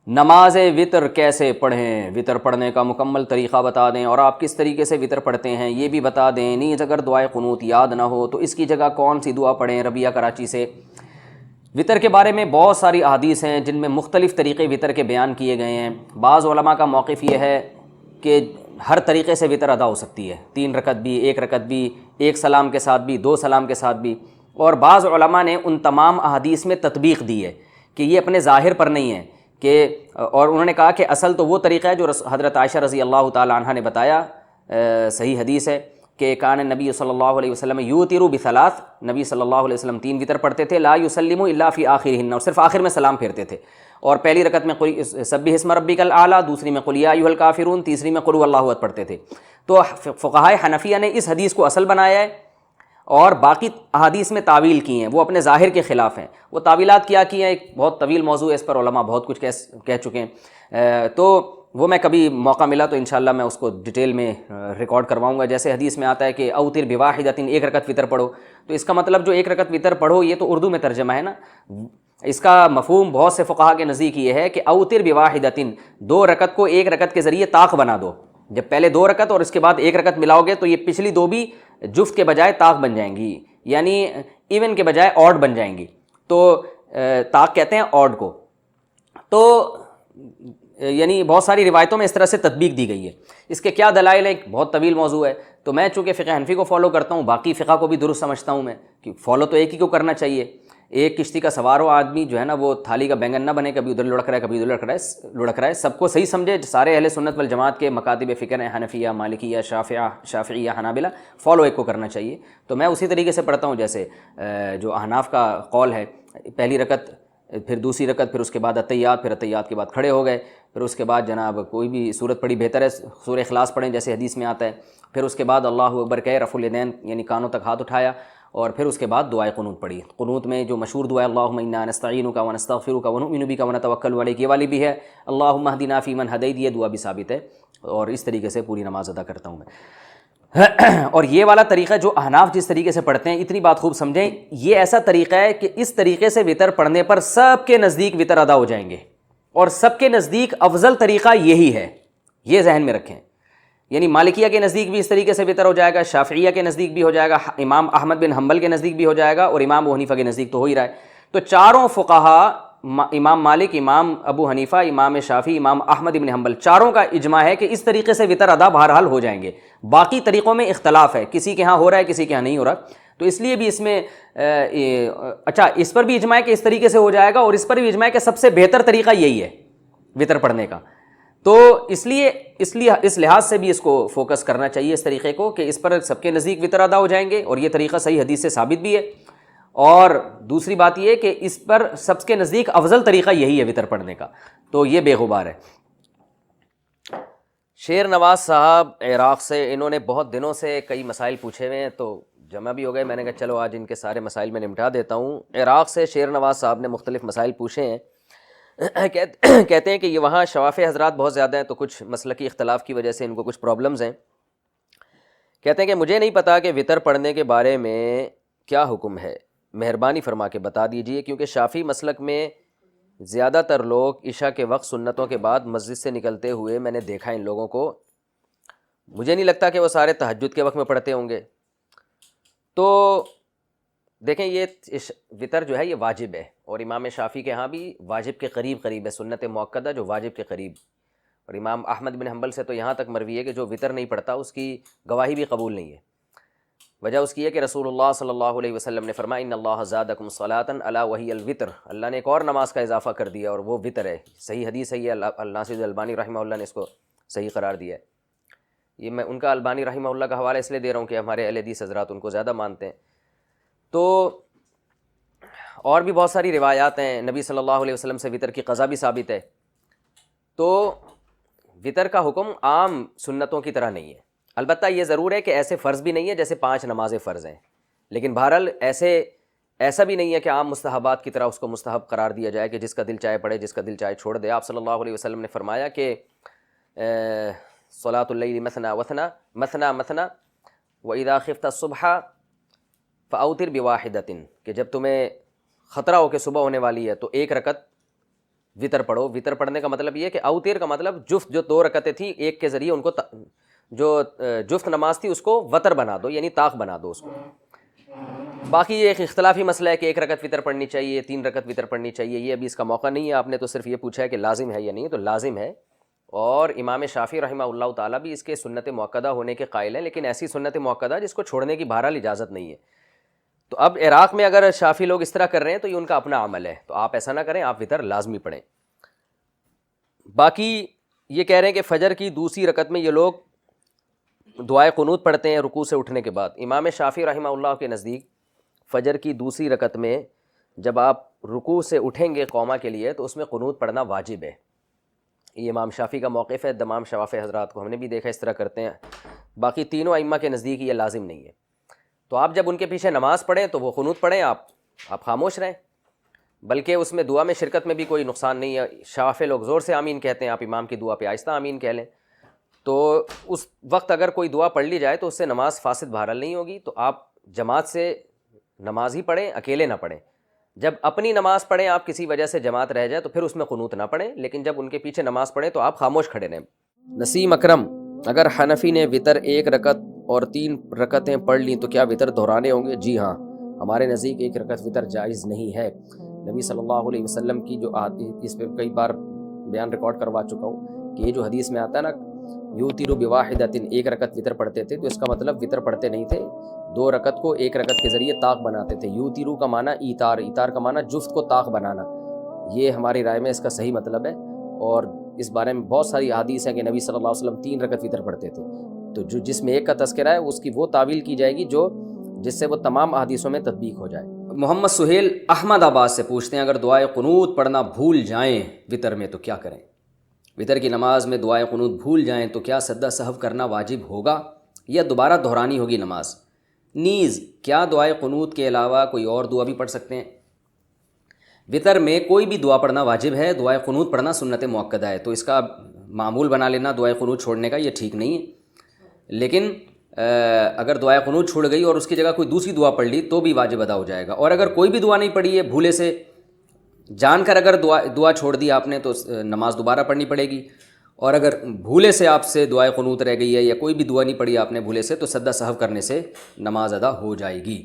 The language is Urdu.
نماز وطر کیسے پڑھیں، وطر پڑھنے کا مکمل طریقہ بتا دیں، اور آپ کس طریقے سے وطر پڑھتے ہیں یہ بھی بتا دیں۔ نیز اگر دعائے قنوت یاد نہ ہو تو اس کی جگہ کون سی دعا پڑھیں۔ ربیہ کراچی سے۔ وطر کے بارے میں بہت ساری احادیث ہیں جن میں مختلف طریقے وطر کے بیان کیے گئے ہیں۔ بعض علماء کا موقف یہ ہے کہ ہر طریقے سے وطر ادا ہو سکتی ہے، 3 رکعت بھی، 1 رکعت بھی، 1 سلام کے ساتھ بھی، 2 سلام کے ساتھ بھی۔ اور بعض علماء نے ان تمام احادیث میں تطبیق دی ہے کہ یہ اپنے ظاہر پر نہیں ہے کہ، اور انہوں نے کہا کہ اصل تو وہ طریقہ ہے جو حضرت عائشہ رضی اللہ تعالی عنہ نے بتایا، صحیح حدیث ہے کہ کان نبی صلی اللہ علیہ وسلم یوتر بثلاث، نبی صلی اللہ علیہ وسلم 3 وطر پڑھتے تھے، لا یسلم الا فی آخرہن، اور صرف آخر میں سلام پھیرتے تھے۔ اور پہلی رکعت میں سبح اسم ربک الاعلی، دوسری میں قل یا ایھا الکافرون، تیسری میں قل ھو اللہ احد پڑھتے تھے۔ تو فقہائے حنفیہ نے اس حدیث کو اصل بنایا ہے، اور باقی احادیث میں تعویل کی ہیں، وہ اپنے ظاہر کے خلاف ہیں۔ وہ تعویلات کیا کی ہیں، ایک بہت طویل موضوع ہے، اس پر علماء بہت کچھ کہہ چکے ہیں، تو وہ میں کبھی موقع ملا تو انشاءاللہ میں اس کو ڈیٹیل میں ریکارڈ کرواؤں گا۔ جیسے حدیث میں آتا ہے کہ اوتر بواحدۃ، 1 رکعت وطر پڑھو، تو اس کا مطلب جو 1 رکعت وطر پڑھو یہ تو اردو میں ترجمہ ہے نا، اس کا مفہوم بہت سے فقہا کے نزدیک یہ ہے کہ اوتر بواحدۃ، 2 رکعت کو 1 رکعت کے ذریعے طاق بنا دو۔ جب پہلے 2 رکعت اور اس کے بعد 1 رکعت ملاؤ گے تو یہ پچھلی 2 بھی جفت کے بجائے طاق بن جائیں گی، یعنی ایون کے بجائے آڈ بن جائیں گی، تو طاق کہتے ہیں آڈ کو۔ تو یعنی بہت ساری روایتوں میں اس طرح سے تطبیق دی گئی ہے۔ اس کے کیا دلائل ہیں، ایک بہت طویل موضوع ہے، تو میں چونکہ فقہ حنفی کو فالو کرتا ہوں، باقی فقہ کو بھی درست سمجھتا ہوں میں کہ فالو تو ایک ہی کو کرنا چاہیے۔ ایک کشتی کا سوار ہو آدمی جو ہے نا، وہ تھالی کا بینگن نہ بنے، کبھی ادھر لڑک رہا ہے کبھی ادھر لڑک رہا ہے، سب کو صحیح سمجھے۔ سارے اہل سنت والجماعت کے مکاتب فکر ہیں، حنفیہ، مالکیہ، شافعیہ، حنابلہ، فالو ایک کو کرنا چاہیے۔ تو میں اسی طریقے سے پڑھتا ہوں جیسے جو احناف کا قول ہے، پہلی رکعت، پھر دوسری رکعت، پھر اس کے بعد اتحیات، پھر اتحیات کے بعد کھڑے ہو گئے، پھر اس کے بعد جناب کوئی بھی صورت پڑھی بہتر ہے، سورہ اخلاص پڑھیں جیسے حدیث میں آتا ہے، پھر اس کے بعد اللہ اکبر کہے، رفع الیدین یعنی کانوں تک ہاتھ اٹھایا، اور پھر اس کے بعد دعائے قنوت پڑھی۔ قنوت میں جو مشہور دعا ہے اللہم انا نستعینک ونستغفرک ونؤمن بک ونتوکل علیک، یہ والی بھی ہے، اللہم اہدنا فیمن ہدیت، یہ دعا بھی ثابت ہے، اور اس طریقے سے پوری نماز ادا کرتا ہوں میں۔ اور یہ والا طریقہ جو احناف جس طریقے سے پڑھتے ہیں، اتنی بات خوب سمجھیں، یہ ایسا طریقہ ہے کہ اس طریقے سے وطر پڑھنے پر سب کے نزدیک وطر ادا ہو جائیں گے، اور سب کے نزدیک افضل طریقہ یہی ہے، یہ ذہن میں رکھیں۔ یعنی مالکیہ کے نزدیک بھی اس طریقے سے وطر ہو جائے گا، شافعیہ کے نزدیک بھی ہو جائے گا، امام احمد بن حنبل کے نزدیک بھی ہو جائے گا، اور امام ابو حنیفہ کے نزدیک تو ہو ہی رہا ہے۔ تو چاروں فقہا، امام مالک، امام ابو حنیفہ، امام شافعی، امام احمد بن حنبل، چاروں کا اجماع ہے کہ اس طریقے سے وطر ادا بہرحال ہو جائیں گے۔ باقی طریقوں میں اختلاف ہے، کسی کے ہاں ہو رہا ہے کسی کے ہاں نہیں ہو رہا، تو اس لیے بھی اس میں اچھا اس پر بھی اجماع ہے کہ اس طریقے سے ہو جائے گا، اور اس پر بھی اجماع ہے کہ سب سے بہتر طریقہ یہی ہے وطر پڑھنے کا۔ تو اس لیے اس لحاظ سے بھی اس کو فوکس کرنا چاہیے اس طریقے کو کہ اس پر سب کے نزدیک وطر ادا ہو جائیں گے، اور یہ طریقہ صحیح حدیث سے ثابت بھی ہے۔ اور دوسری بات یہ کہ اس پر سب کے نزدیک افضل طریقہ یہی ہے وطر پڑھنے کا، تو یہ بے غبار ہے۔ شیر نواز صاحب عراق سے، انہوں نے بہت دنوں سے کئی مسائل پوچھے ہوئے ہیں، تو جمع بھی ہو گئے، میں نے کہا چلو آج ان کے سارے مسائل میں نمٹا دیتا ہوں۔ عراق سے شیر نواز صاحب نے مختلف مسائل پوچھے ہیں۔ کہتے ہیں کہ یہ وہاں شوافع حضرات بہت زیادہ ہیں، تو کچھ مسلکی اختلاف کی وجہ سے ان کو کچھ پرابلمز ہیں۔ کہتے ہیں کہ مجھے نہیں پتا کہ وطر پڑھنے کے بارے میں کیا حکم ہے، مہربانی فرما کے بتا دیجئے، کیونکہ شافعی مسلک میں زیادہ تر لوگ عشاء کے وقت سنتوں کے بعد مسجد سے نکلتے ہوئے میں نے دیکھا ان لوگوں کو، مجھے نہیں لگتا کہ وہ سارے تہجد کے وقت میں پڑھتے ہوں گے۔ تو دیکھیں یہ وطر جو ہے یہ واجب ہے، اور امام شافعی کے ہاں بھی واجب کے قریب ہے، سنت مؤکدہ جو واجب کے قریب، اور امام احمد بن حنبل سے تو یہاں تک مروی ہے کہ جو وطر نہیں پڑھتا اس کی گواہی بھی قبول نہیں ہے۔ وجہ اس کی ہے کہ رسول اللہ صلی اللہ علیہ وسلم نے فرمایا ان اللہ زادکم صلاۃ الا وہی الوطر، اللہ نے ایک اور نماز کا اضافہ کر دیا اور وہ وطر ہے۔ صحیح حدیث ہے یہ، ناصر البانی رحمہ اللہ نے اس کو صحیح قرار دیا ہے۔ یہ میں ان کا البانی رحمہ اللہ کا حوالہ اس لیے دے رہا ہوں کہ ہمارے اہل حدیث حضرات ان کو زیادہ مانتے ہیں۔ تو اور بھی بہت ساری روایات ہیں، نبی صلی اللہ علیہ وسلم سے وطر کی قضا بھی ثابت ہے۔ تو وطر کا حکم عام سنتوں کی طرح نہیں ہے، البتہ یہ ضرور ہے کہ ایسے فرض بھی نہیں ہے جیسے 5 نمازیں فرض ہیں، لیکن بہرحال ایسا بھی نہیں ہے کہ عام مستحبات کی طرح اس کو مستحب قرار دیا جائے کہ جس کا دل چاہے پڑھے جس کا دل چاہے چھوڑ دے۔ آپ صلی اللہ علیہ وسلم نے فرمایا کہ صلاۃ اللیل مثنی وثنی مثنی مثنی واذا خفت الصبح فاوتر بواحدۃ، کہ جب تمہیں خطرہ ہو کہ صبح ہونے والی ہے تو 1 رکعت وطر پڑھو. وطر پڑھنے کا مطلب یہ ہے کہ اوتر کا مطلب جفت جو 2 رکعتیں تھیں ایک کے ذریعے ان کو جو جفت نماز تھی اس کو وطر بنا دو, یعنی طاق بنا دو اس کو. باقی یہ ایک اختلافی مسئلہ ہے کہ 1 رکعت وطر پڑھنی چاہیے, 3 رکعت وطر پڑھنی چاہیے, یہ ابھی اس کا موقع نہیں ہے. آپ نے تو صرف یہ پوچھا ہے کہ لازم ہے یا نہیں, تو لازم ہے. اور امام شافعی رحمہ اللہ تعالیٰ بھی اس کے سنت مؤکدہ ہونے کے قائل ہیں, لیکن ایسی سنت مؤکدہ جس کو چھوڑنے کی بہرحال اجازت نہیں ہے. تو اب عراق میں اگر شافعی لوگ اس طرح کر رہے ہیں تو یہ ان کا اپنا عمل ہے, تو آپ ایسا نہ کریں, آپ وطر لازمی پڑھیں. باقی یہ کہہ رہے ہیں کہ فجر کی دوسری رکعت میں یہ لوگ دعائے قنوت پڑھتے ہیں رکوع سے اٹھنے کے بعد. امام شافعی رحمہ اللہ کے نزدیک فجر کی دوسری رکعت میں جب آپ رکوع سے اٹھیں گے قوما کے لیے تو اس میں قنوت پڑھنا واجب ہے. یہ امام شافعی کا موقف ہے, تمام شوافع حضرات کو ہم نے بھی دیکھا اس طرح کرتے ہیں. باقی تینوں ائمہ کے نزدیک یہ لازم نہیں ہے. تو آپ جب ان کے پیچھے نماز پڑھیں تو وہ قنوت پڑھیں, آپ خاموش رہیں, بلکہ اس میں دعا میں شرکت میں بھی کوئی نقصان نہیں ہے. شوافع لوگ زور سے آمین کہتے ہیں, آپ امام کی دعا پہ آہستہ آمین کہہ لیں. تو اس وقت اگر کوئی دعا پڑھ لی جائے تو اس سے نماز فاسد بہرحال نہیں ہوگی. تو آپ جماعت سے نماز ہی پڑھیں, اکیلے نہ پڑھیں. جب اپنی نماز پڑھیں آپ کسی وجہ سے جماعت رہ جائے تو پھر اس میں قنوت نہ پڑھیں, لیکن جب ان کے پیچھے نماز پڑھیں تو آپ خاموش کھڑے رہیں. نسیم اکرم, اگر حنفی نے وطر 1 رکعت اور 3 رکعتیں پڑھ لیں تو کیا وطر دہرانے ہوں گے؟ جی ہاں, ہمارے نزدیک 1 رکعت وطر جائز نہیں ہے. نبی صلی اللہ علیہ وسلم کی جو اس پہ کئی بار بیان ریکارڈ کروا چکا ہوں کہ یہ جو حدیث میں آتا ہے نا یوتر بواحدۃ, 1 رکعت وطر پڑھتے تھے, تو اس کا مطلب وطر پڑھتے نہیں تھے, 2 رکعت کو 1 رکعت کے ذریعے طاق بناتے تھے. یوترو کا معنی ایتار, ایتار کا معنی جفت کو طاق بنانا. یہ ہماری رائے میں اس کا صحیح مطلب ہے, اور اس بارے میں بہت ساری احادیث ہیں کہ نبی صلی اللہ علیہ وسلم 3 رکعت وطر پڑھتے تھے. تو جس میں 1 کا تذکرہ ہے اس کی وہ تعویل کی جائے گی جس سے وہ تمام احادیثوں میں تطبیق ہو جائے. محمد سہیل احمد آباد سے پوچھتے ہیں اگر دعائے قنوت پڑھنا بھول جائیں وطر میں تو کیا کریں؟ وطر کی نماز میں دعائے قنوت بھول جائیں تو کیا سجدہ سہو کرنا واجب ہوگا یا دوبارہ دہرانی ہوگی نماز؟ نیز کیا دعائے قنوت کے علاوہ کوئی اور دعا بھی پڑھ سکتے ہیں؟ وطر میں کوئی بھی دعا پڑھنا واجب ہے, دعائے قنوت پڑھنا سنت مؤکدہ ہے. تو اس کا معمول بنا لینا دعائے قنوت چھوڑنے کا یہ ٹھیک نہیں ہے. لیکن اگر دعائے قنوت چھوڑ گئی اور اس کی جگہ کوئی دوسری دعا پڑھ لی تو بھی واجب ادا ہو جائے گا. اور اگر کوئی بھی دعا نہیں پڑھی ہے, بھولے سے جان کر اگر دعا چھوڑ دی آپ نے تو نماز دوبارہ پڑھنی پڑے گی. اور اگر بھولے سے آپ سے دعائے قنوت رہ گئی ہے یا کوئی بھی دعا نہیں پڑھی آپ نے بھولے سے, تو سجدہ سہو کرنے سے نماز ادا ہو جائے گی.